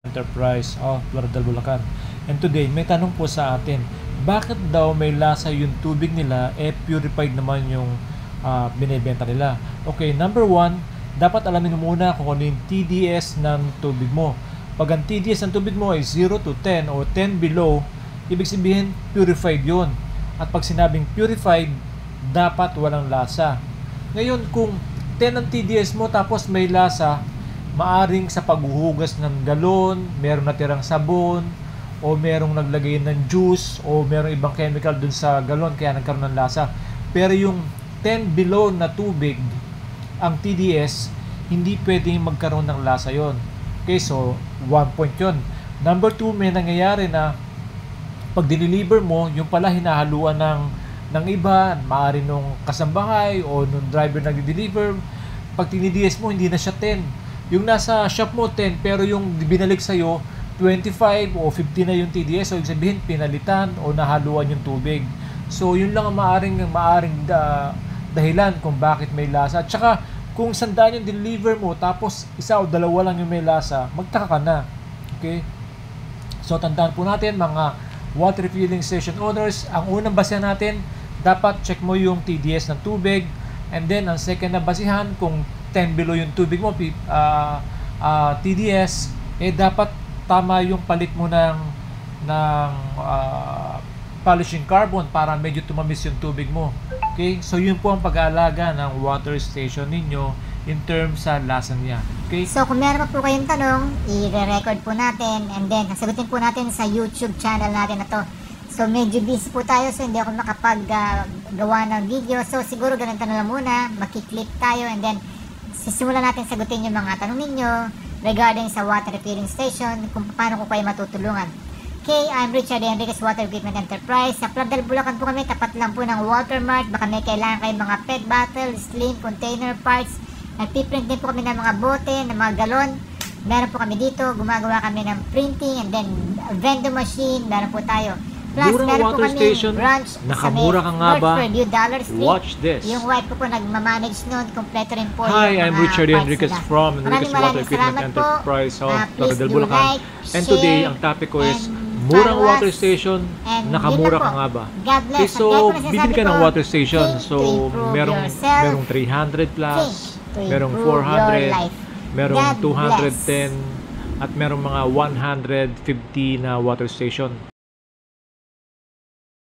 Enterprise of Lauderdale, Bulacan. And today, may tanong po sa atin, bakit daw may lasa yung tubig nila, purified naman yung binibenta nila? Okay, number one, dapat alamin mo muna kung ano yung TDS ng tubig mo. Pag ang TDS ng tubig mo ay 0 to 10 o 10 below, ibig sabihin purified yon. At pag sinabing purified, dapat walang lasa. Ngayon, kung 10 ang TDS mo tapos may lasa, maaring sa paghuhugas ng galon, merong natirang sabon, o merong naglagay ng juice, o merong ibang chemical dun sa galon kaya nagkaroon ng lasa. Pero yung 10 below na tubig, ang TDS, hindi pwedeng magkaroon ng lasa yon. Okay, so 1 point yun. Number 2, may nangyayari na pag dineliver mo, yung pala hinahaluan ng iba, maaari nung kasambahay o nung driver na nag-deliver, pag tinids mo, hindi na siya 10. Yung nasa shop mo 10, pero yung binalik sa'yo 25 o 50 na yung TDS, so ibig sabihin pinalitan o nahaluan yung tubig. So yun lang ang maaring dahilan kung bakit may lasa. At saka kung 100 yung deliver mo tapos isa o dalawa lang yung may lasa, magtaka ka na. Okay? So tandaan po natin mga water refilling station owners, ang unang basehan natin, dapat check mo yung TDS ng tubig, and then ang second na basihan, kung 10 below yung tubig mo, TDS, dapat tama yung palit mo ng polishing carbon para medyo tumamis yung tubig mo. Okay? So yun po ang pag-aalaga ng water station ninyo in terms sa lasa niya. Okay? So kung meron pa po kayong tanong, i-record po natin, and then sasagutin po natin sa YouTube channel natin na to. So medyo busy po tayo, so hindi ako makapag-gawa ng video. So siguro ganito na lang muna, makiklip tayo, and then sisimulan natin sagutin yung mga tanong ninyo regarding sa water refilling station, kung paano ko kayo matutulungan. Okay, I'm Richard Enriquez, Water Equipment Enterprise. Sa Lauderdale, Bulacan po kami, tapat lang po ng Watermart. Baka may kailangan kayong mga PET bottle, slim, container parts. Nagpiprint din po kami ng mga bote, ng mga galon. Meron po kami dito, gumagawa kami ng printing, and then vending machine, meron po tayo. Plus, Murang meron po water kami station, branch nakamura ka nga ba? Watch this. Yung wife ko po nagmamanage nun, kompleto rin po Hi, yung I'm mga Richard parts Enriquez nila. from Enriquez Water Maraming Equipment salamat po. Enterprise of Please Lauderdale, do Bulacan. like, And today, share, ang topic ko is, and murang follow water us. station, And nakamura yun na ka po. nga ba? God bless. Okay, so, At kaya po bibili ka ng nasasabi water ko, station. think So, to improve merong yourself. 300 plus, Think to merong improve your 400, life. merong God 210, at merong mga 150 na water station.